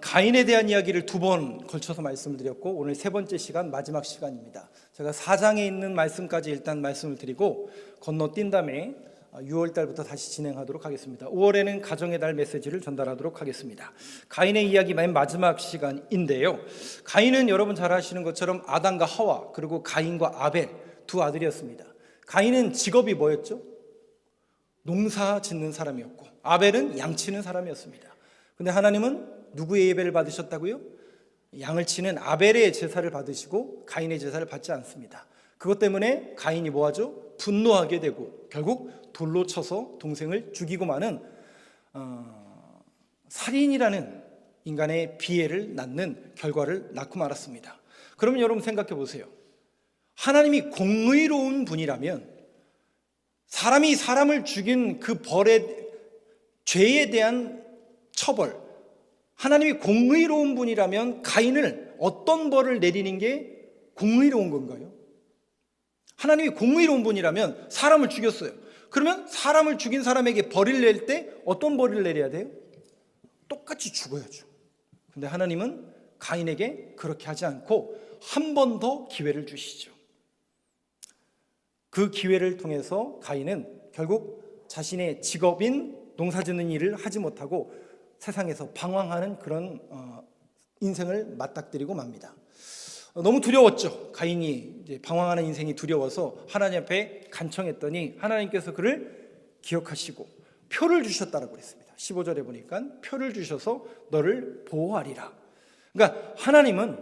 가인에 대한 이야기를 두 번 걸쳐서 말씀을 드렸고 오늘 세 번째 시간 마지막 시간입니다. 제가 4장에 있는 말씀까지 일단 말씀을 드리고 건너뛴 다음에 6월 달부터 다시 진행하도록 하겠습니다. 5월에는 가정의 달 메시지를 전달하도록 하겠습니다. 가인의 이야기 맨 마지막 시간인데요. 가인은 여러분 잘 아시는 것처럼 아담과 하와 그리고 가인과 아벨 두 아들이었습니다. 가인은 직업이 뭐였죠? 농사 짓는 사람이었고 아벨은 양 치는 사람이었습니다. 근데 하나님은 누구의 예배를 받으셨다고요? 양을 치는 아벨의 제사를 받으시고 가인의 제사를 받지 않습니다. 그것 때문에 가인이 뭐하죠? 분노하게 되고 결국 돌로 쳐서 동생을 죽이고 마는 살인이라는 인간의 비애를 낳는 결과를 낳고 말았습니다. 그러면 여러분 생각해 보세요. 하나님이 공의로운 분이라면 사람이 사람을 죽인 그 벌의 죄에 대한 처벌, 하나님이 공의로운 분이라면 가인을 어떤 벌을 내리는 게 공의로운 건가요? 하나님이 공의로운 분이라면 사람을 죽였어요. 그러면 사람을 죽인 사람에게 벌을 낼 때 어떤 벌을 내려야 돼요? 똑같이 죽어야죠. 근데 하나님은 가인에게 그렇게 하지 않고 한 번 더 기회를 주시죠. 그 기회를 통해서 가인은 결국 자신의 직업인 농사짓는 일을 하지 못하고 세상에서 방황하는 그런 인생을 맞닥뜨리고 맙니다. 너무 두려웠죠. 가인이 이제 방황하는 인생이 두려워서 하나님 앞에 간청했더니 하나님께서 그를 기억하시고 표를 주셨다라고 그랬습니다. 15절에 보니까 표를 주셔서 너를 보호하리라. 그러니까 하나님은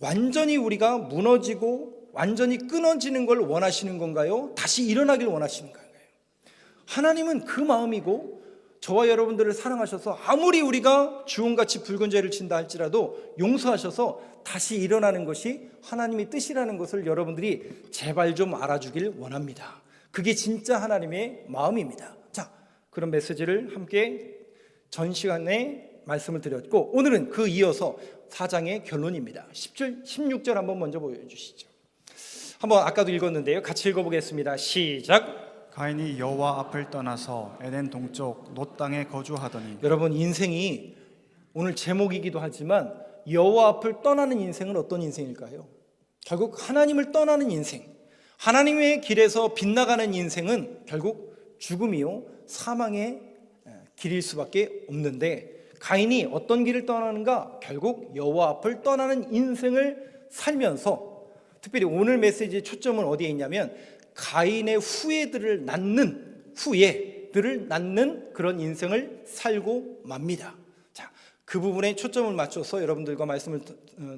완전히 우리가 무너지고 완전히 끊어지는 걸 원하시는 건가요? 다시 일어나길 원하시는 건가요? 하나님은 그 마음이고 저와 여러분들을 사랑하셔서 아무리 우리가 주홍같이 붉은 죄를 진다 할지라도 용서하셔서 다시 일어나는 것이 하나님의 뜻이라는 것을 여러분들이 제발 좀 알아주길 원합니다. 그게 진짜 하나님의 마음입니다. 자, 그런 메시지를 함께 전 시간에 말씀을 드렸고 오늘은 그 이어서 4장의 결론입니다. 16절 한번 먼저 보여주시죠. 한번 아까도 읽었는데요. 같이 읽어보겠습니다. 시작. 가인이 여호와 앞을 떠나서 에덴 동쪽 놋 땅에 거주하더니. 여러분 인생이 오늘 제목이기도 하지만 여호와 앞을 떠나는 인생은 어떤 인생일까요? 결국 하나님을 떠나는 인생, 하나님의 길에서 빗나가는 인생은 결국 죽음이요 사망의 길일 수밖에 없는데 가인이 어떤 길을 떠나는가? 결국 여호와 앞을 떠나는 인생을 살면서 특별히 오늘 메시지의 초점은 어디에 있냐면 가인의 후예들을 낳는 그런 인생을 살고 맙니다. 자, 그 부분에 초점을 맞춰서 여러분들과 말씀을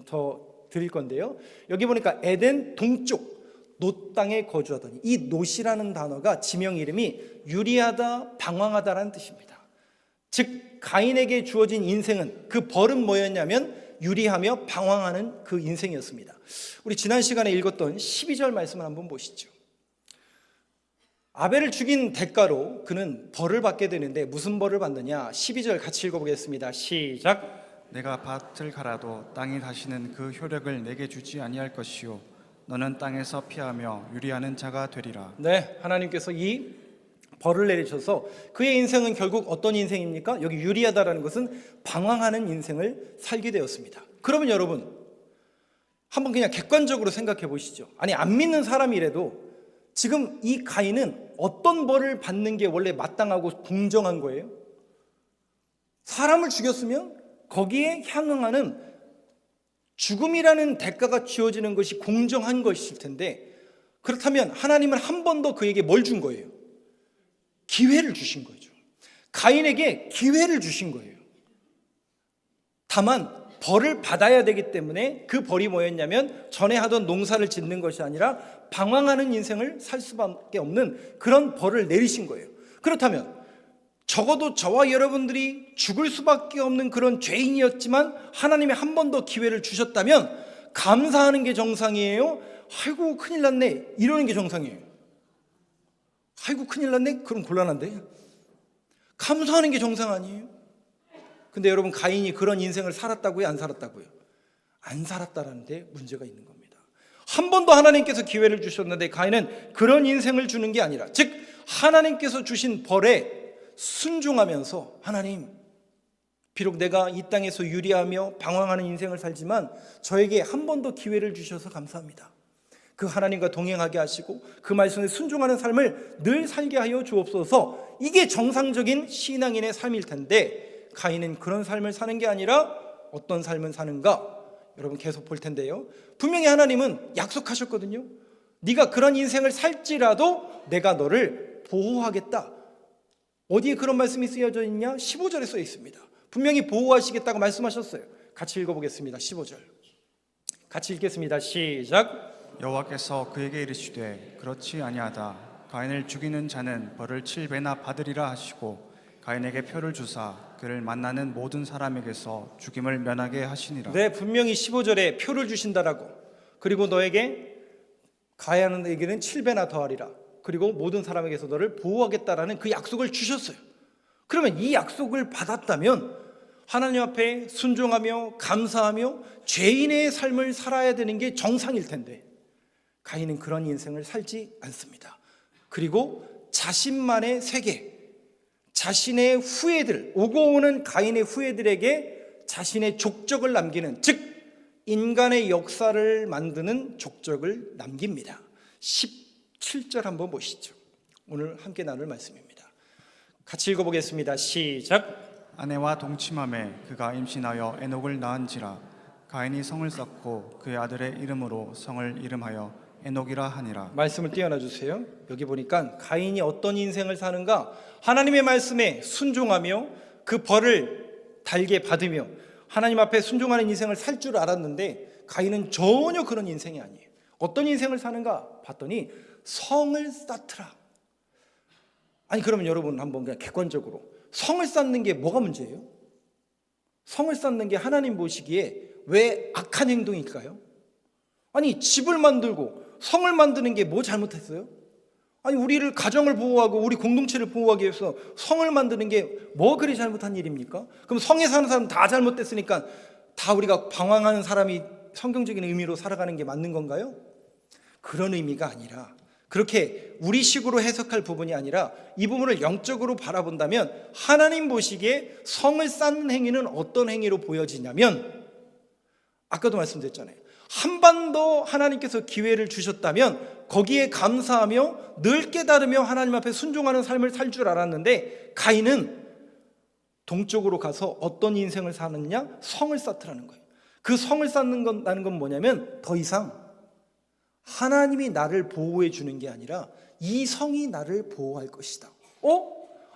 더 드릴 건데요. 여기 보니까 에덴 동쪽 놋 땅에 거주하더니 이 놋이라는 단어가 지명 이름이 유리하다, 방황하다라는 뜻입니다. 즉 가인에게 주어진 인생은 그 벌은 뭐였냐면 유리하며 방황하는 그 인생이었습니다. 우리 지난 시간에 읽었던 12절 말씀을 한번 보시죠. 아벨을 죽인 대가로 그는 벌을 받게 되는데 무슨 벌을 받느냐? 12절 같이 읽어보겠습니다. 시작. 내가 밭을 갈아도 땅이 다시는 그 효력을 내게 주지 아니할 것이요 너는 땅에서 피하며 유리하는 자가 되리라. 네, 하나님께서 이 벌을 내리셔서 그의 인생은 결국 어떤 인생입니까? 여기 유리하다라는 것은 방황하는 인생을 살게 되었습니다. 그러면 여러분 한번 그냥 객관적으로 생각해 보시죠. 아니 안 믿는 사람이라도 지금 이 가인은 어떤 벌을 받는 게 원래 마땅하고 공정한 거예요? 사람을 죽였으면 거기에 향응하는 죽음이라는 대가가 지어지는 것이 공정한 것일 텐데 그렇다면 하나님은 한 번 더 그에게 뭘 준 거예요? 기회를 주신 거죠. 가인에게 기회를 주신 거예요. 다만 벌을 받아야 되기 때문에 그 벌이 뭐였냐면 전에 하던 농사를 짓는 것이 아니라 방황하는 인생을 살 수밖에 없는 그런 벌을 내리신 거예요. 그렇다면 적어도 저와 여러분들이 죽을 수밖에 없는 그런 죄인이었지만 하나님이 한 번 더 기회를 주셨다면 감사하는 게 정상이에요? 아이고 큰일 났네 이러는 게 정상이에요? 아이고 큰일 났네? 그럼 곤란한데? 감사하는 게 정상 아니에요? 근데 여러분 가인이 그런 인생을 살았다고요? 안 살았다고요? 안 살았다라는 데 문제가 있는 겁니다. 한 번 더 하나님께서 기회를 주셨는데 가인은 그런 인생을 주는 게 아니라 즉 하나님께서 주신 벌에 순종하면서 하나님 비록 내가 이 땅에서 유리하며 방황하는 인생을 살지만 저에게 한 번 더 기회를 주셔서 감사합니다. 그 하나님과 동행하게 하시고 그 말씀에 순종하는 삶을 늘 살게 하여 주옵소서. 이게 정상적인 신앙인의 삶일 텐데 가인은 그런 삶을 사는 게 아니라 어떤 삶을 사는가? 여러분 계속 볼 텐데요, 분명히 하나님은 약속하셨거든요. 네가 그런 인생을 살지라도 내가 너를 보호하겠다. 어디에 그런 말씀이 쓰여져 있냐? 15절에 써 있습니다. 분명히 보호하시겠다고 말씀하셨어요. 같이 읽어보겠습니다. 15절 같이 읽겠습니다. 시작. 여호와께서 그에게 이르시되 그렇지 아니하다. 가인을 죽이는 자는 벌을 7배나 받으리라 하시고 가인에게 표를 주사 그를 만나는 모든 사람에게서 죽임을 면하게 하시니라. 네, 분명히 15절에 표를 주신다라고, 그리고 너에게 가인에게는 7배나 더하리라, 그리고 모든 사람에게서 너를 보호하겠다라는 그 약속을 주셨어요. 그러면 이 약속을 받았다면 하나님 앞에 순종하며 감사하며 죄인의 삶을 살아야 되는 게 정상일 텐데 가인은 그런 인생을 살지 않습니다. 그리고 자신만의 세계, 자신의 후예들, 오고 오는 가인의 후예들에게 자신의 족적을 남기는, 즉 인간의 역사를 만드는 족적을 남깁니다. 17절 한번 보시죠. 오늘 함께 나눌 말씀입니다. 같이 읽어보겠습니다. 시작. 아내와 동침함에 그가 임신하여 에녹을 낳은지라. 가인이 성을 쌓고 그의 아들의 이름으로 성을 이름하여 에녹이라 하니라. 말씀을 띄워놔 주세요. 여기 보니까 가인이 어떤 인생을 사는가? 하나님의 말씀에 순종하며 그 벌을 달게 받으며 하나님 앞에 순종하는 인생을 살 줄 알았는데 가인은 전혀 그런 인생이 아니에요. 어떤 인생을 사는가 봤더니 성을 쌓더라. 아니 그러면 여러분 한번 그냥 객관적으로 성을 쌓는 게 뭐가 문제예요? 성을 쌓는 게 하나님 보시기에 왜 악한 행동일까요? 아니 집을 만들고 성을 만드는 게 뭐 잘못했어요? 아니 우리를 가정을 보호하고 우리 공동체를 보호하기 위해서 성을 만드는 게 뭐 그리 잘못한 일입니까? 그럼 성에 사는 사람 다 잘못됐으니까 다 우리가 방황하는 사람이 성경적인 의미로 살아가는 게 맞는 건가요? 그런 의미가 아니라, 그렇게 우리식으로 해석할 부분이 아니라 이 부분을 영적으로 바라본다면 하나님 보시기에 성을 쌓는 행위는 어떤 행위로 보여지냐면, 아까도 말씀드렸잖아요. 한 번 더 하나님께서 기회를 주셨다면 거기에 감사하며 늘 깨달으며 하나님 앞에 순종하는 삶을 살 줄 알았는데 가인은 동쪽으로 가서 어떤 인생을 사느냐? 성을 쌓더라는 거예요. 그 성을 쌓는다는 건 뭐냐면 더 이상 하나님이 나를 보호해 주는 게 아니라 이 성이 나를 보호할 것이다.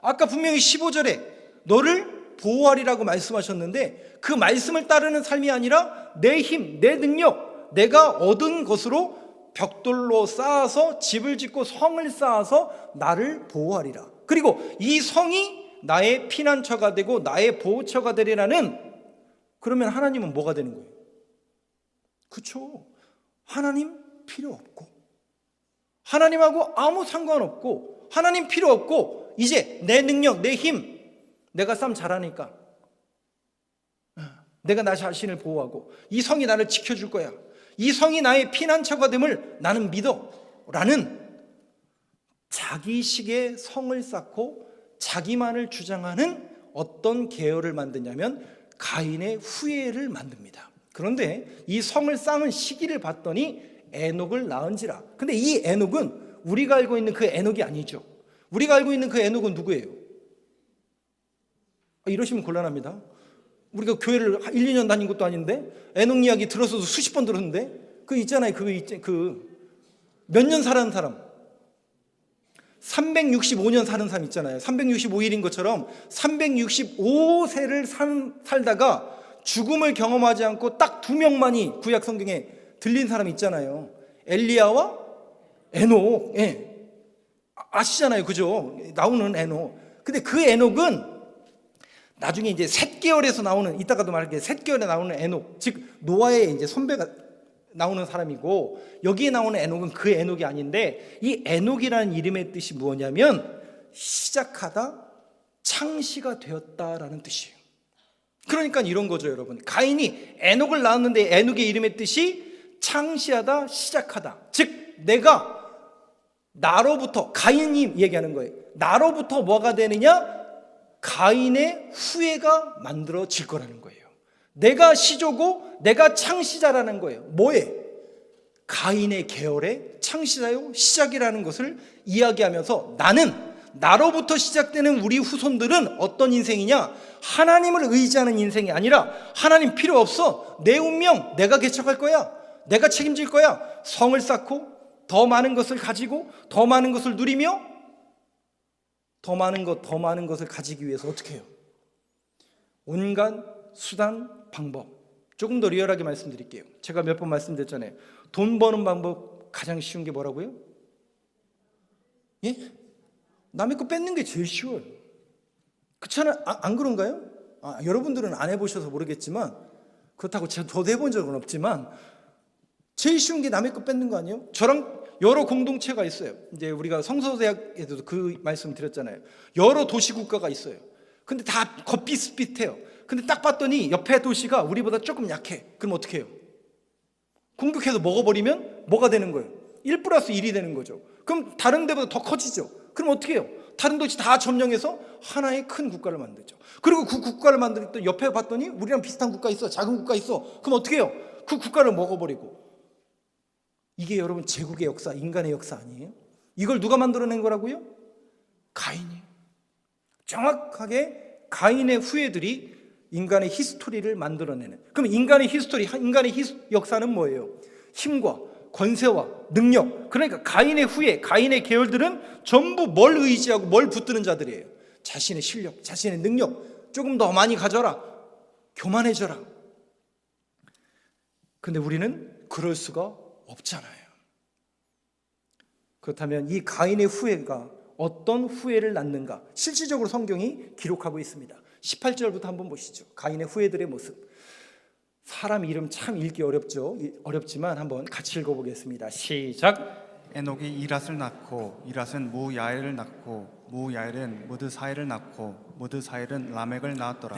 아까 분명히 15절에 너를 보호하리라고 말씀하셨는데 그 말씀을 따르는 삶이 아니라 내 힘, 내 능력, 내가 얻은 것으로 벽돌로 쌓아서 집을 짓고 성을 쌓아서 나를 보호하리라. 그리고 이 성이 나의 피난처가 되고 나의 보호처가 되리라는, 그러면 하나님은 뭐가 되는 거예요? 그렇죠. 하나님 필요 없고 하나님하고 아무 상관없고 하나님 필요 없고 이제 내 능력, 내 힘, 내가 싸움 잘하니까 내가 나 자신을 보호하고 이 성이 나를 지켜줄 거야, 이 성이 나의 피난처가 됨을 나는 믿어 라는 자기식의 성을 쌓고 자기만을 주장하는 어떤 계열을 만드냐면 가인의 후예를 만듭니다. 그런데 이 성을 쌓은 시기를 봤더니 에녹을 낳은지라. 근데 이 에녹은 우리가 알고 있는 그 에녹이 아니죠. 우리가 알고 있는 그 에녹은 누구예요? 이러시면 곤란합니다. 우리가 교회를 1, 2년 다닌 것도 아닌데 에녹 이야기 들었어도 수십 번 들었는데 그 있잖아요. 몇 년 사는 사람, 365년 사는 사람 있잖아요. 365일인 것처럼 365세를 살다가 죽음을 경험하지 않고 딱 2명만이 구약 성경에 들린 사람 있잖아요. 엘리야와 에녹. 아시잖아요. 그죠? 나오는 에녹. 근데 그 에녹은 나중에 이제 셋계열에서 나오는, 이따가도 말할게요. 셋계열에 나오는 에녹, 즉 노아의 이제 선배가 나오는 사람이고, 여기에 나오는 에녹은 그 에녹이 아닌데, 이 에녹이라는 이름의 뜻이 뭐냐면 시작하다, 창시가 되었다라는 뜻이에요. 그러니까 이런 거죠, 여러분. 가인이 에녹을 낳았는데 에녹의 이름의 뜻이 창시하다, 시작하다. 즉 내가 나로부터, 가인이 얘기하는 거예요. 나로부터 뭐가 되느냐? 가인의 후예가 만들어질 거라는 거예요. 내가 시조고 내가 창시자라는 거예요. 뭐에? 가인의 계열의 창시자요 시작이라는 것을 이야기하면서 나로부터 시작되는 우리 후손들은 어떤 인생이냐? 하나님을 의지하는 인생이 아니라 하나님 필요 없어. 내 운명 내가 개척할 거야. 내가 책임질 거야. 성을 쌓고 더 많은 것을 가지고 더 많은 것을 누리며 더 많은 것을 가지기 위해서 어떻게 해요? 온갖 수단, 방법. 조금 더 리얼하게 말씀드릴게요. 제가 몇 번 말씀드렸잖아요. 돈 버는 방법 가장 쉬운 게 뭐라고요? 예? 남의 거 뺏는 게 제일 쉬워요. 그렇잖아요. 안 그런가요? 여러분들은 안 해보셔서 모르겠지만 그렇다고 저도 해본 적은 없지만 제일 쉬운 게 남의 거 뺏는 거 아니에요? 저랑 여러 공동체가 있어요. 이제 우리가 성서대학에서도 그 말씀 드렸잖아요. 여러 도시 국가가 있어요. 근데 다 비슷비슷해요. 근데 딱 봤더니 옆에 도시가 우리보다 조금 약해. 그럼 어떻게 해요? 공격해서 먹어버리면 뭐가 되는 거예요? 1 플러스 1이 되는 거죠. 그럼 다른 데보다 더 커지죠. 그럼 어떻게 해요? 다른 도시 다 점령해서 하나의 큰 국가를 만들죠. 그리고 그 국가를 만들 때 옆에 봤더니 우리랑 비슷한 국가 있어. 작은 국가 있어. 그럼 어떻게 해요? 그 국가를 먹어버리고. 이게 여러분 제국의 역사, 인간의 역사 아니에요? 이걸 누가 만들어낸 거라고요? 가인이. 정확하게 가인의 후예들이 인간의 히스토리를 만들어내는. 그럼 인간의 역사는 뭐예요? 힘과 권세와 능력. 그러니까 가인의 후예, 가인의 계열들은 전부 뭘 의지하고 뭘 붙드는 자들이에요. 자신의 실력, 자신의 능력. 조금 더 많이 가져라. 교만해져라. 근데 우리는 그럴 수가 없잖아요. 그렇다면 이 가인의 후예가 어떤 후예를 낳는가? 실질적으로 성경이 기록하고 있습니다. 18절부터 한번 보시죠. 가인의 후예들의 모습. 사람 이름 참 읽기 어렵지만 한번 같이 읽어보겠습니다. 시작. 에녹이 이랏을 낳고 이랏은 무야엘을 낳고 무야엘은 무드사엘을 낳고 무드사엘은 라멕을 낳았더라.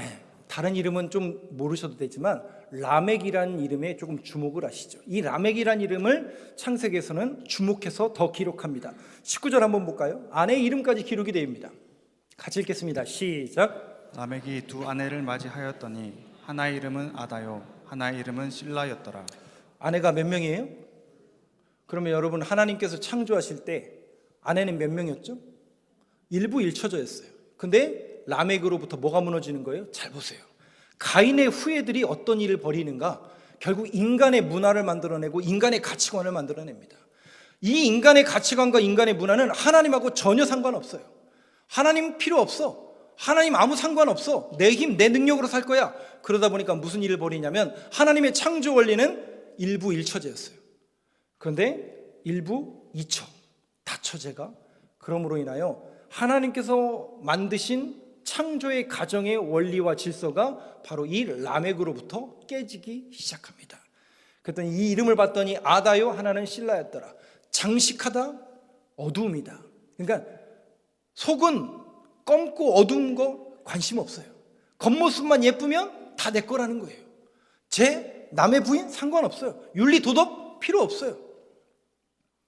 다른 이름은 좀 모르셔도 되지만 라멕이라는 이름에 조금 주목을 하시죠. 이 라멕이라는 이름을 창세기에서는 주목해서 더 기록합니다. 19절 한번 볼까요? 아내의 이름까지 기록이 됩니다. 같이 읽겠습니다. 시작. 라멕이 두 아내를 맞이하였더니 하나의 이름은 아다요 하나의 이름은 실라였더라. 아내가 몇 명이에요? 그러면 여러분 하나님께서 창조하실 때 아내는 몇 명이었죠? 일부 일처자였어요. 근데 라멕으로부터 뭐가 무너지는 거예요? 잘 보세요. 가인의 후예들이 어떤 일을 벌이는가? 결국 인간의 문화를 만들어내고 인간의 가치관을 만들어냅니다. 이 인간의 가치관과 인간의 문화는 하나님하고 전혀 상관없어요. 하나님 필요 없어. 하나님 아무 상관없어. 내 힘, 내 능력으로 살 거야. 그러다 보니까 무슨 일을 벌이냐면 하나님의 창조 원리는 일부 일처제였어요. 그런데 일부 이처, 다처제가 그러므로 인하여 하나님께서 만드신 창조의 가정의 원리와 질서가 바로 이 라멕으로부터 깨지기 시작합니다. 그랬더니 이 이름을 봤더니 아다요 하나는 실라였더라. 장식하다 어두움이다. 그러니까 속은 검고 어두운 거 관심 없어요. 겉모습만 예쁘면 다 내 거라는 거예요. 남의 부인 상관없어요. 윤리 도덕 필요 없어요.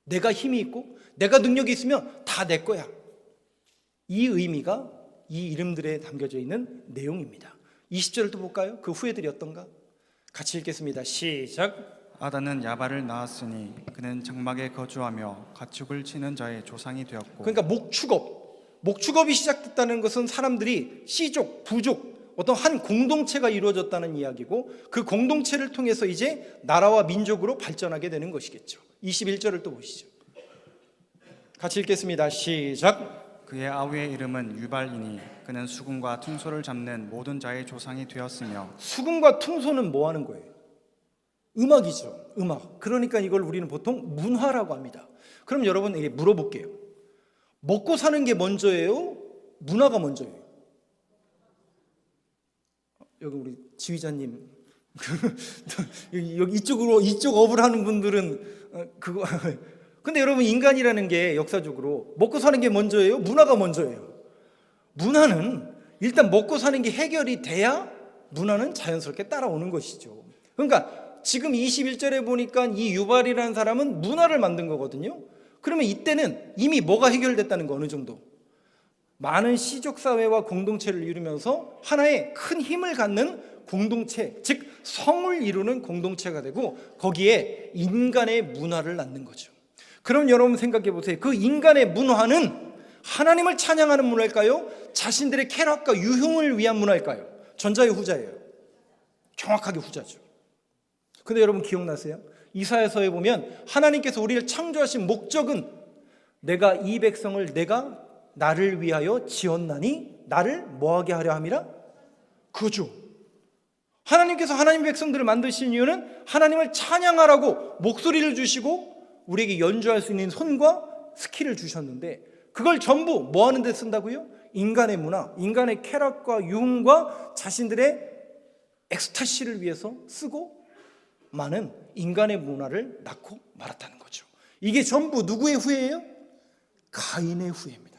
내가 힘이 있고 내가 능력이 있으면 다 내 거야. 이 의미가 이 이름들에 담겨져 있는 내용입니다. 20절을 또 볼까요? 그 후예들이 어떤가? 같이 읽겠습니다. 시작. 아다는 야발을 낳았으니 그는 장막에 거주하며 가축을 치는 자의 조상이 되었고. 그러니까 목축업이 시작됐다는 것은 사람들이 씨족, 부족, 어떤 한 공동체가 이루어졌다는 이야기고 그 공동체를 통해서 이제 나라와 민족으로 발전하게 되는 것이겠죠. 21절을 또 보시죠. 같이 읽겠습니다. 시작. 그의 아우의 이름은 유발이니 그는 수금과 퉁소를 잡는 모든 자의 조상이 되었으며. 수금과 퉁소는 뭐 하는 거예요? 음악이죠. 음악. 그러니까 이걸 우리는 보통 문화라고 합니다. 그럼 여러분에게 물어볼게요. 먹고 사는 게 먼저예요? 문화가 먼저예요? 여기 우리 지휘자님 여기 이쪽 업을 하는 분들은 그거. 근데 여러분 인간이라는 게 역사적으로 먹고 사는 게 먼저예요? 문화가 먼저예요? 문화는 일단 먹고 사는 게 해결이 돼야 문화는 자연스럽게 따라오는 것이죠. 그러니까 지금 21절에 보니까 이 유발이라는 사람은 문화를 만든 거거든요. 그러면 이때는 이미 뭐가 해결됐다는 거 어느 정도? 많은 시족 사회와 공동체를 이루면서 하나의 큰 힘을 갖는 공동체, 즉 성을 이루는 공동체가 되고 거기에 인간의 문화를 낳는 거죠. 그럼 여러분 생각해 보세요. 그 인간의 문화는 하나님을 찬양하는 문화일까요? 자신들의 쾌락과 유흥을 위한 문화일까요? 전자예요, 후자예요? 정확하게 후자죠. 근데 여러분 기억나세요? 이사야서에 보면 하나님께서 우리를 창조하신 목적은 내가 이 백성을 내가 나를 위하여 지었나니 나를 뭐하게 하려 함이라? 그죠. 하나님께서 하나님의 백성들을 만드신 이유는 하나님을 찬양하라고 목소리를 주시고 우리에게 연주할 수 있는 손과 스킬을 주셨는데 그걸 전부 뭐 하는 데 쓴다고요? 인간의 문화, 인간의 쾌락과 유흥과 자신들의 엑스타시를 위해서 쓰고 많은 인간의 문화를 낳고 말았다는 거죠. 이게 전부 누구의 후예예요? 가인의 후예입니다.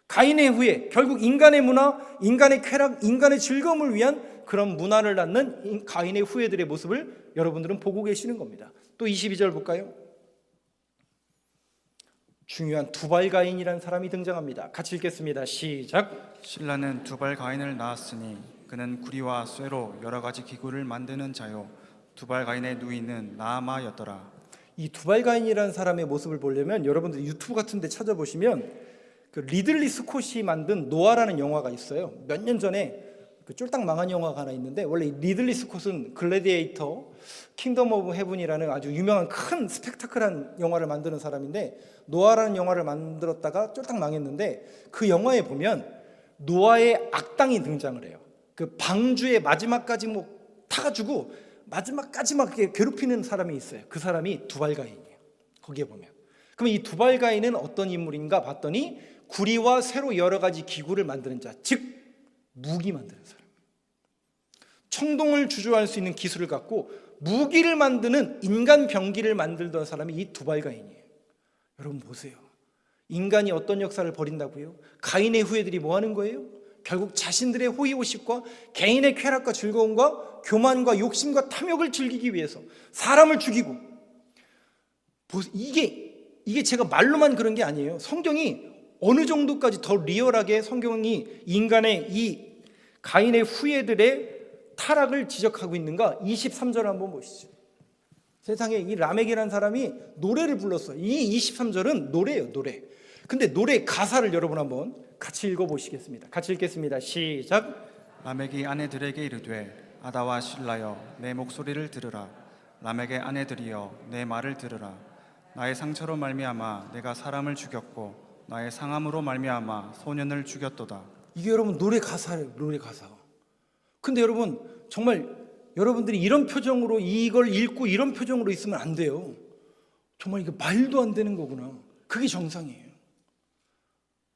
가인의 후예, 결국 인간의 문화, 인간의 쾌락, 인간의 즐거움을 위한 그런 문화를 낳는 가인의 후예들의 모습을 여러분들은 보고 계시는 겁니다. 또 22절 볼까요? 중요한 두발 가인이라는 사람이 등장합니다. 같이 읽겠습니다. 시작. 신라는 두발 가인을 낳았으니 그는 구리와 쇠로 여러 가지 기구를 만드는 자요 두발 가인의 누이는 나아마였더라. 이 두발 가인이라는 사람의 모습을 보려면 여러분들 유튜브 같은 데 찾아보시면 그 리들리 스콧이 만든 노아라는 영화가 있어요. 몇 년 전에 그 쫄딱 망한 영화가 하나 있는데 원래 리들리 스콧은 글래디에이터, 킹덤 오브 헤븐이라는 아주 유명한 큰 스펙타클한 영화를 만드는 사람인데 노아라는 영화를 만들었다가 쫄딱 망했는데 그 영화에 보면 노아의 악당이 등장을 해요. 그 방주의 마지막까지 뭐 타가지고 마지막까지 막 괴롭히는 사람이 있어요. 그 사람이 두발가인이에요. 거기에 보면. 그럼 이 두발가인은 어떤 인물인가 봤더니 구리와 쇠로 여러 가지 기구를 만드는 자, 즉 무기 만드는 사람. 청동을 주조할 수 있는 기술을 갖고 무기를 만드는 인간 병기를 만들던 사람이 이 두발가인이에요. 여러분 보세요. 인간이 어떤 역사를 벌인다고요? 가인의 후예들이 뭐 하는 거예요? 결국 자신들의 호의호식과 개인의 쾌락과 즐거움과 교만과 욕심과 탐욕을 즐기기 위해서 사람을 죽이고 이게 제가 말로만 그런 게 아니에요. 성경이 어느 정도까지 더 리얼하게 성경이 인간의 이 가인의 후예들의 타락을 지적하고 있는가? 23절 한번 보시죠. 세상에 이 라멕이라는 사람이 노래를 불렀어요. 이 23절은 노래예요, 노래. 근데 노래 가사를 여러분 한번 같이 읽어보시겠습니다. 같이 읽겠습니다. 시작. 라멕이 아내들에게 이르되 아다와 실라여 내 목소리를 들으라. 라멕의 아내들이여 내 말을 들으라. 나의 상처로 말미암아 내가 사람을 죽였고 나의 상함으로 말미암아 소년을 죽였도다. 이게 여러분 노래 가사예요, 노래 가사. 근데 여러분 정말 여러분들이 이런 표정으로 이걸 읽고 이런 표정으로 있으면 안 돼요. 정말 이게 말도 안 되는 거구나. 그게 정상이에요.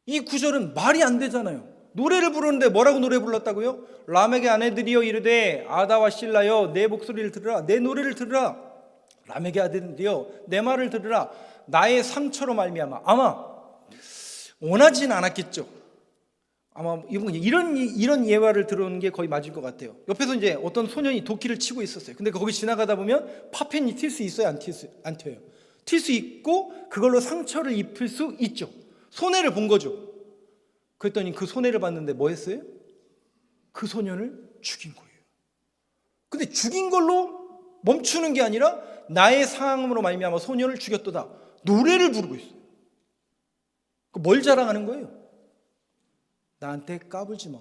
이 구절은 말이 안 되잖아요. 노래를 부르는데 뭐라고 노래 불렀다고요? 라멕의 아내들이여 이르되 아다와 실라여 내 목소리를 들으라. 내 노래를 들으라. 라멕의 아들들이여 내 말을 들으라. 나의 상처로 말미암아. 아마 원하진 않았겠죠. 아마 이런 예화를 들은 게 거의 맞을 것 같아요. 옆에서 이제 어떤 소년이 도끼를 치고 있었어요. 근데 거기 지나가다 보면 파편이 튈 수 있어요? 안 튀어요? 튈 수 있고 그걸로 상처를 입힐 수 있죠. 손해를 본 거죠. 그랬더니 그 손해를 봤는데 뭐 했어요? 그 소년을 죽인 거예요. 근데 죽인 걸로 멈추는 게 아니라 나의 상함으로 말미암아 소년을 죽였도다. 노래를 부르고 있어요. 뭘 자랑하는 거예요? 나한테 까불지 마.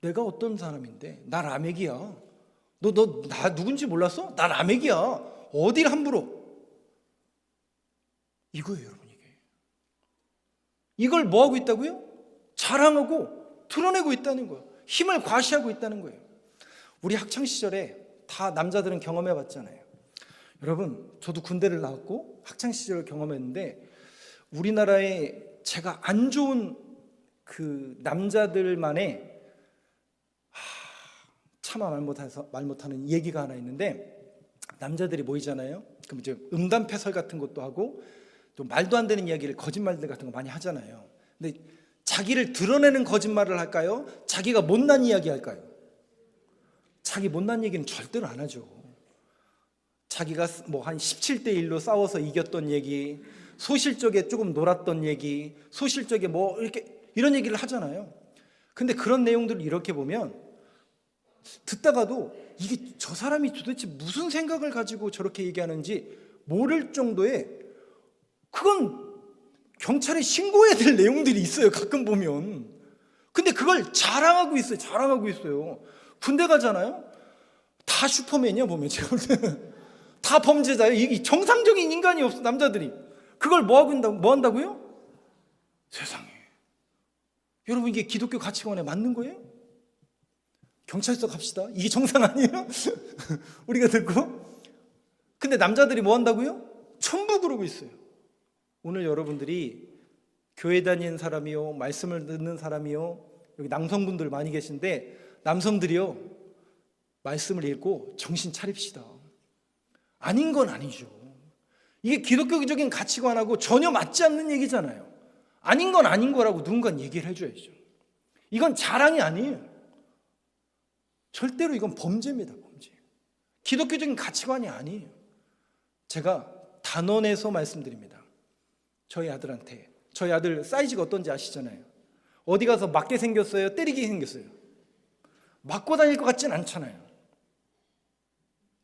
내가 어떤 사람인데? 나 라멕이야. 너 나 누군지 몰랐어? 나 라멕이야. 어딜 함부로? 이거예요, 여러분. 이걸 뭐 하고 있다고요? 자랑하고 드러내고 있다는 거예요. 힘을 과시하고 있다는 거예요. 우리 학창 시절에 다 남자들은 경험해 봤잖아요. 여러분, 저도 군대를 나왔고 학창 시절을 경험했는데 우리나라에 제가 안 좋은 그 남자들만의 차마 말 못하는 얘기가 하나 있는데 남자들이 모이잖아요. 그럼 이제 음담패설 같은 것도 하고 또 말도 안 되는 이야기를 거짓말들 같은 거 많이 하잖아요. 근데 자기를 드러내는 거짓말을 할까요? 자기가 못난 이야기 할까요? 자기 못난 얘기는 절대로 안 하죠. 자기가 뭐 한 17대 1로 싸워서 이겼던 얘기, 소실적에 조금 놀았던 얘기, 소실적에 뭐 이렇게 이런 얘기를 하잖아요. 근데 그런 내용들을 이렇게 보면 듣다가도 이게 저 사람이 도대체 무슨 생각을 가지고 저렇게 얘기하는지 모를 정도의, 그건 경찰에 신고해야 될 내용들이 있어요, 가끔 보면. 근데 그걸 자랑하고 있어요. 자랑하고 있어요. 군대 가잖아요. 다 슈퍼맨이야, 보면 제가 볼 때는. 다 범죄자예요. 이 정상적인 인간이 없어, 남자들이. 그걸 뭐 한다고요? 세상에. 여러분, 이게 기독교 가치관에 맞는 거예요? 경찰서 갑시다. 이게 정상 아니에요? 우리가 듣고. 근데 남자들이 뭐 한다고요? 전부 그러고 있어요. 오늘 여러분들이 교회 다니는 사람이요, 말씀을 듣는 사람이요, 여기 남성분들 많이 계신데, 남성들이요, 말씀을 읽고 정신 차립시다. 아닌 건 아니죠. 이게 기독교적인 가치관하고 전혀 맞지 않는 얘기잖아요. 아닌 건 아닌 거라고 누군가 얘기를 해줘야죠. 이건 자랑이 아니에요. 절대로 이건 범죄입니다, 범죄. 기독교적인 가치관이 아니에요. 제가 단원에서 말씀드립니다. 저희 아들한테. 저희 아들 사이즈가 어떤지 아시잖아요. 어디 가서 맞게 생겼어요? 때리게 생겼어요? 맞고 다닐 것 같진 않잖아요.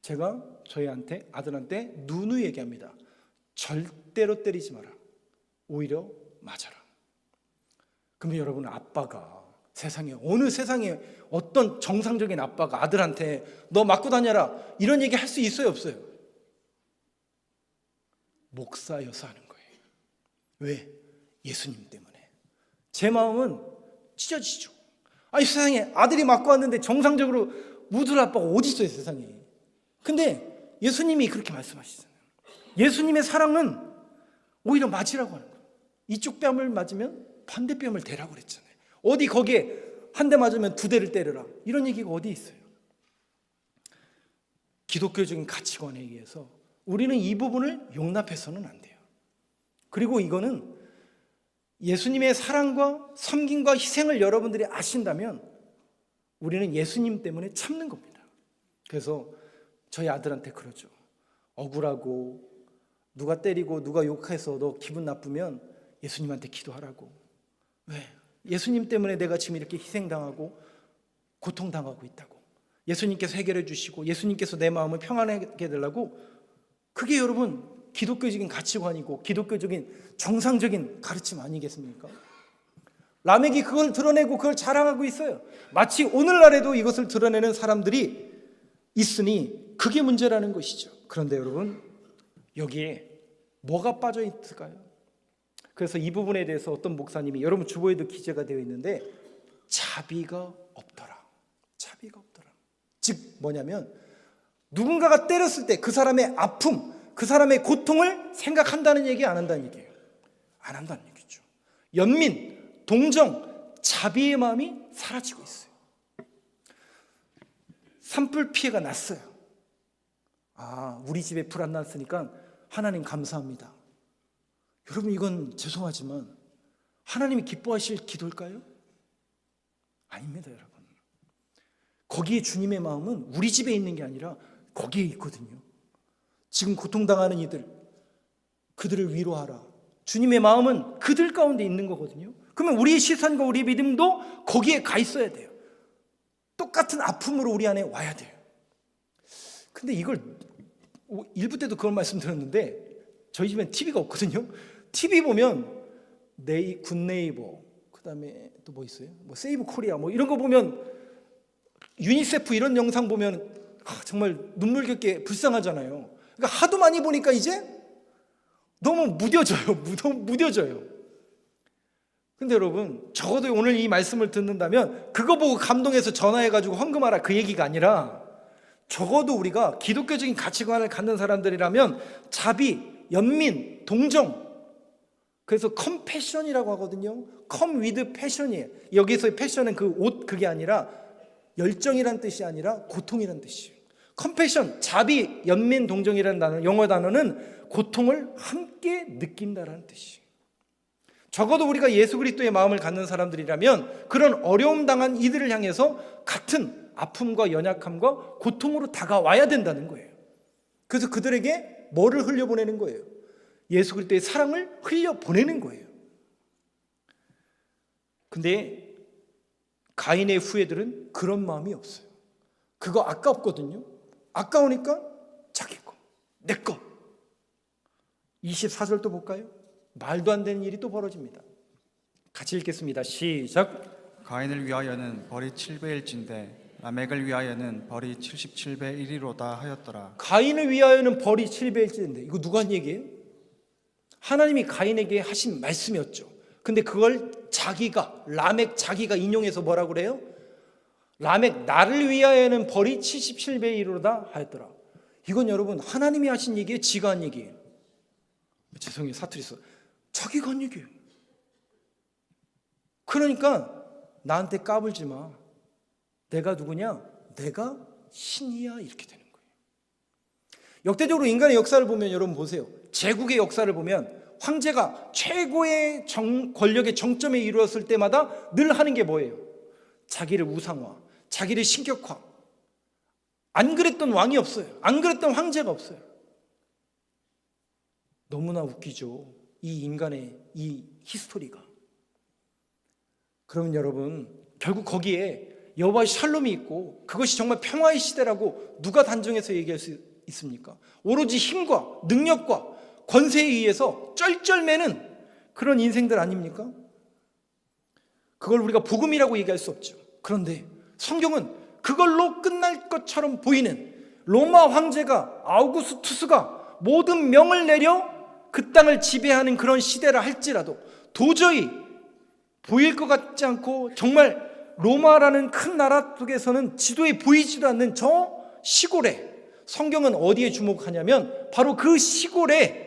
제가 저희 아들한테 누누이 얘기합니다. 절대로 때리지 마라. 오히려 맞아라. 그러면 여러분, 아빠가 어느 세상에 어떤 정상적인 아빠가 아들한테 너 맞고 다녀라 이런 얘기 할 수 있어요, 없어요? 목사여서 하는 거예요. 왜? 예수님 때문에. 제 마음은 찢어지죠. 아니, 세상에 아들이 맞고 왔는데 정상적으로 묻을 아빠가 어디 있어요, 세상에. 근데 예수님이 그렇게 말씀하시잖아요. 예수님의 사랑은 오히려 맞으라고 하는 거예요. 이쪽 뺨을 맞으면 반대뺨을 대라고 그랬잖아요. 어디 거기에 한 대 맞으면 두 대를 때려라 이런 얘기가 어디 있어요? 기독교적인 가치관에 의해서 우리는 이 부분을 용납해서는 안 돼요. 그리고 이거는 예수님의 사랑과 섬김과 희생을 여러분들이 아신다면 우리는 예수님 때문에 참는 겁니다. 그래서 저희 아들한테 그러죠. 억울하고 누가 때리고 누가 욕해서 너 기분 나쁘면 예수님한테 기도하라고. 왜? 예수님 때문에 내가 지금 이렇게 희생당하고 고통당하고 있다고. 예수님께서 해결해 주시고 예수님께서 내 마음을 평안하게 해달라고. 그게 여러분 기독교적인 가치관이고 기독교적인 정상적인 가르침 아니겠습니까? 라멕이 그걸 드러내고 그걸 자랑하고 있어요. 마치 오늘날에도 이것을 드러내는 사람들이 있으니 그게 문제라는 것이죠. 그런데 여러분, 여기에 뭐가 빠져 있을까요? 그래서 이 부분에 대해서 어떤 목사님이, 여러분 주보에도 기재가 되어 있는데, 자비가 없더라. 자비가 없더라. 즉 뭐냐면 누군가가 때렸을 때 그 사람의 아픔, 그 사람의 고통을 생각한다는 얘기, 안 한다는 얘기예요. 안 한다는 얘기죠. 연민, 동정, 자비의 마음이 사라지고 있어요. 산불 피해가 났어요. 우리 집에 불 안 났으니까 하나님 감사합니다. 여러분, 이건 죄송하지만 하나님이 기뻐하실 기도일까요? 아닙니다, 여러분. 거기에 주님의 마음은 우리 집에 있는 게 아니라 거기에 있거든요. 지금 고통당하는 이들, 그들을 위로하라. 주님의 마음은 그들 가운데 있는 거거든요. 그러면 우리의 시선과 우리의 믿음도 거기에 가 있어야 돼요. 똑같은 아픔으로 우리 안에 와야 돼요. 근데 이걸 1부 때도 그런 말씀 드렸는데, 저희 집엔 TV가 없거든요. TV 보면 굿네이버, 그 다음에 또 뭐 있어요? 뭐 세이브 코리아 뭐 이런 거 보면, 유니세프 이런 영상 보면 정말 눈물겹게 불쌍하잖아요. 그러니까 하도 많이 보니까 이제 너무 무뎌져요. 근데 여러분, 적어도 오늘 이 말씀을 듣는다면 그거 보고 감동해서 전화해가지고 헌금하라 그 얘기가 아니라, 적어도 우리가 기독교적인 가치관을 갖는 사람들이라면 자비, 연민, 동정, 그래서 컴패션이라고 하거든요. come with passion이에요. 여기서의 패션은 그 옷, 그게 아니라 열정이란 뜻이 아니라 고통이란 뜻이에요. 컴패션, 자비, 연민, 동정이라는 단어, 영어 단어는 고통을 함께 느낀다라는 뜻이에요. 적어도 우리가 예수 그리스도의 마음을 갖는 사람들이라면 그런 어려움 당한 이들을 향해서 같은 아픔과 연약함과 고통으로 다가와야 된다는 거예요. 그래서 그들에게 뭐를 흘려보내는 거예요? 예수 그리스도의 사랑을 흘려 보내는 거예요. 근데 가인의 후예들은 그런 마음이 없어요. 그거 아깝거든요. 아까우니까 자기 거, 내 거. 24절도 볼까요? 말도 안 되는 일이 또 벌어집니다. 같이 읽겠습니다. 시작. 가인을 위하여는 벌이 7배일진데 라멕을 위하여는 벌이 77배 1이로다 하였더라. 가인을 위하여는 벌이 7배일지인데 이거 누가 한 얘기예요? 하나님이 가인에게 하신 말씀이었죠. 근데 그걸 라멕 자기가 인용해서 뭐라고 그래요? 라멕 나를 위하여는 벌이 77배 1이로다 하였더라. 이건 여러분 하나님이 하신 얘기예요? 지가 한 얘기예요? 죄송해요, 사투리 써. 자기가 한 얘기예요. 그러니까 나한테 까불지 마. 내가 누구냐? 내가 신이야. 이렇게 되는 거예요. 역대적으로 인간의 역사를 보면 여러분 보세요. 제국의 역사를 보면 황제가 최고의 권력의 정점에 이르렀을 때마다 늘 하는 게 뭐예요? 자기를 우상화, 자기를 신격화. 안 그랬던 왕이 없어요. 안 그랬던 황제가 없어요. 너무나 웃기죠. 이 인간의 이 히스토리가. 그러면 여러분 결국 거기에 여호와의 샬롬이 있고 그것이 정말 평화의 시대라고 누가 단정해서 얘기할 수 있습니까? 오로지 힘과 능력과 권세에 의해서 쩔쩔매는 그런 인생들 아닙니까? 그걸 우리가 복음이라고 얘기할 수 없죠. 그런데 성경은 그걸로 끝날 것처럼 보이는 로마 황제가 아우구스투스가 모든 명을 내려 그 땅을 지배하는 그런 시대라 할지라도 도저히 보일 것 같지 않고 정말 로마라는 큰 나라 속에서는 지도에 보이지도 않는 저 시골에 성경은 어디에 주목하냐면 바로 그 시골에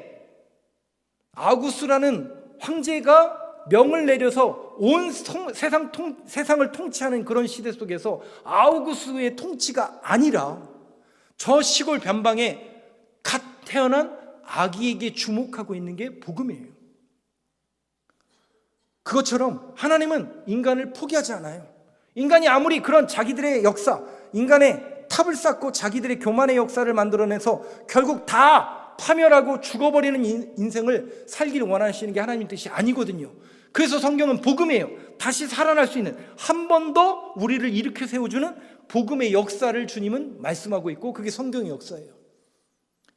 아구스라는 황제가 명을 내려서 온 세상을 통치하는 그런 시대 속에서 아우구스의 통치가 아니라 저 시골 변방에 갓 태어난 아기에게 주목하고 있는 게 복음이에요. 그것처럼 하나님은 인간을 포기하지 않아요. 인간이 아무리 그런 자기들의 역사, 인간의 탑을 쌓고 자기들의 교만의 역사를 만들어내서 결국 다 파멸하고 죽어버리는 인생을 살기를 원하시는 게 하나님 뜻이 아니거든요. 그래서 성경은 복음이에요. 다시 살아날 수 있는, 한 번 더 우리를 일으켜 세워주는 복음의 역사를 주님은 말씀하고 있고 그게 성경의 역사예요.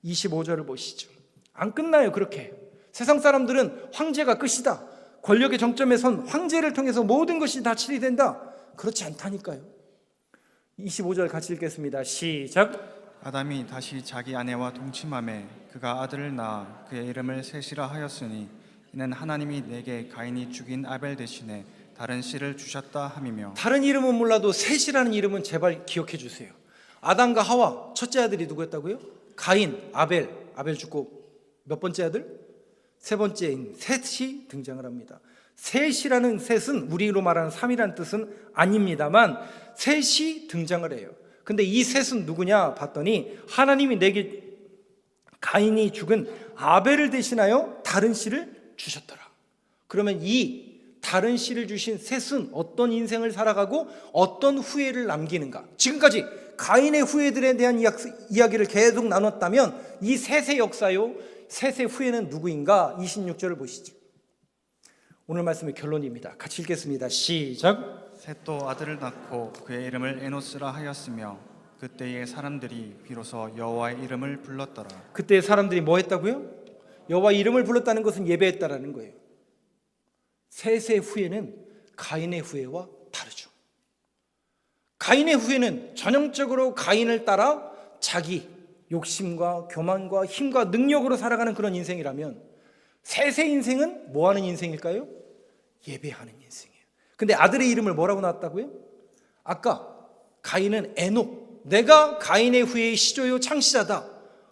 25절을 보시죠. 안 끝나요. 그렇게 세상 사람들은 황제가 끝이다, 권력의 정점에 선 황제를 통해서 모든 것이 다 치리된다. 그렇지 않다니까요. 25절 같이 읽겠습니다. 시작. 아담이 다시 자기 아내와 동침함에 그가 아들을 낳아 그의 이름을 셋이라 하였으니 이는 하나님이 내게 가인이 죽인 아벨 대신에 다른 씨를 주셨다 함이며. 다른 이름은 몰라도 셋이라는 이름은 제발 기억해 주세요. 아담과 하와 첫째 아들이 누구였다고요? 가인, 아벨 죽고 몇 번째 아들? 세 번째인 셋이 등장을 합니다. 셋이라는 셋은 우리로 말하는 3이라는 뜻은 아닙니다만 셋이 등장을 해요. 근데 이 셋은 누구냐 봤더니 하나님이 내게 가인이 죽은 아벨을 대신하여 다른 씨를 주셨더라. 그러면 이 다른 씨를 주신 셋은 어떤 인생을 살아가고 어떤 후예를 남기는가? 지금까지 가인의 후예들에 대한 이야기를 계속 나눴다면 이 셋의 역사요, 셋의 후예는 누구인가? 26절을 보시죠. 오늘 말씀의 결론입니다. 같이 읽겠습니다. 시작. 셋도 아들을 낳고 그의 이름을 에노스라 하였으며 그때의 사람들이 비로소 여호와의 이름을 불렀더라. 그때 사람들이 뭐 했다고요? 여호와의 이름을 불렀다는 것은 예배했다라는 거예요. 셋의 후예는 가인의 후예와 다르죠. 가인의 후예는 전형적으로 가인을 따라 자기 욕심과 교만과 힘과 능력으로 살아가는 그런 인생이라면 셋의 인생은 뭐 하는 인생일까요? 예배하는 인생이에요. 근데 아들의 이름을 뭐라고 낳았다고요? 아까 가인은 에녹, 내가 가인의 후예의 시조요 창시자다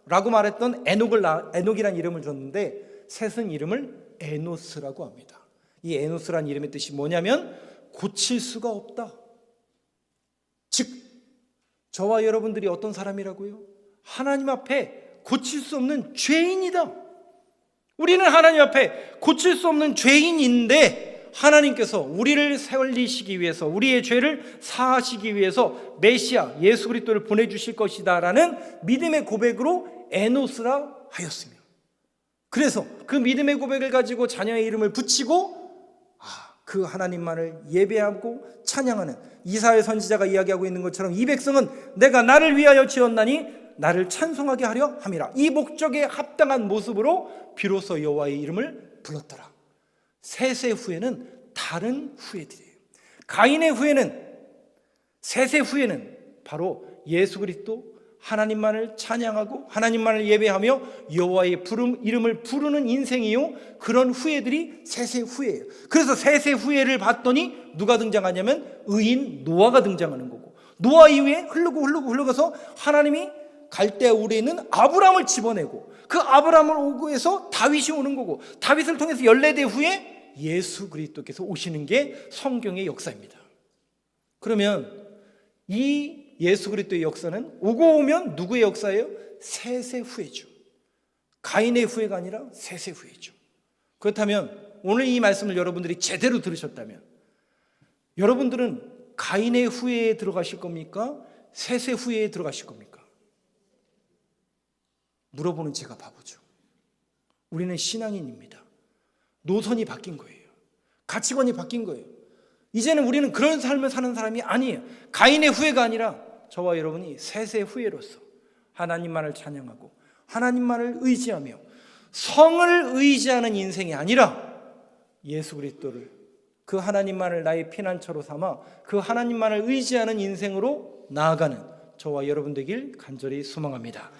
라고 말했던 에녹이라는 이름을 줬는데 셋은 이름을 에노스라고 합니다. 이 에노스라는 이름의 뜻이 뭐냐면 고칠 수가 없다. 즉 저와 여러분들이 어떤 사람이라고요? 하나님 앞에 고칠 수 없는 죄인이다. 우리는 하나님 앞에 고칠 수 없는 죄인인데 하나님께서 우리를 살리시기 위해서, 우리의 죄를 사하시기 위해서 메시아 예수 그리스도를 보내주실 것이다 라는 믿음의 고백으로 에노스라 하였으며 그래서 그 믿음의 고백을 가지고 자녀의 이름을 붙이고 그 하나님만을 예배하고 찬양하는, 이사야 선지자가 이야기하고 있는 것처럼 이 백성은 내가 나를 위하여 지었나니 나를 찬송하게 하려 함이라. 이 목적에 합당한 모습으로 비로소 여호와의 이름을 불렀더라. 셋의 후에는 다른 후예들이에요. 가인의 후에는, 셋의 후에는 바로 예수 그리스도, 하나님만을 찬양하고 하나님만을 예배하며 여호와의 이름을 부르는 인생이요, 그런 후예들이 셋의 후예예요. 그래서 셋의 후예를 봤더니 누가 등장하냐면 의인 노아가 등장하는 거고, 노아 이후에 흘러가서 하나님이 갈대아 우르에 있는 아브라함을 집어내고, 그 아브라함을 오고 해서 다윗이 오는 거고, 다윗을 통해서 14대 후에 예수 그리스도께서 오시는 게 성경의 역사입니다. 그러면 이 예수 그리스도의 역사는 오고 오면 누구의 역사예요? 셋의 후예죠. 가인의 후예가 아니라 셋의 후예죠. 그렇다면 오늘 이 말씀을 여러분들이 제대로 들으셨다면 여러분들은 가인의 후예에 들어가실 겁니까? 셋의 후예에 들어가실 겁니까? 물어보는 제가 바보죠. 우리는 신앙인입니다. 노선이 바뀐 거예요. 가치관이 바뀐 거예요. 이제는 우리는 그런 삶을 사는 사람이 아니에요. 가인의 후예가 아니라 저와 여러분이 셋의 후예로서 하나님만을 찬양하고 하나님만을 의지하며 성을 의지하는 인생이 아니라 예수 그리스도를, 그 하나님만을 나의 피난처로 삼아 그 하나님만을 의지하는 인생으로 나아가는 저와 여러분 되길 간절히 소망합니다.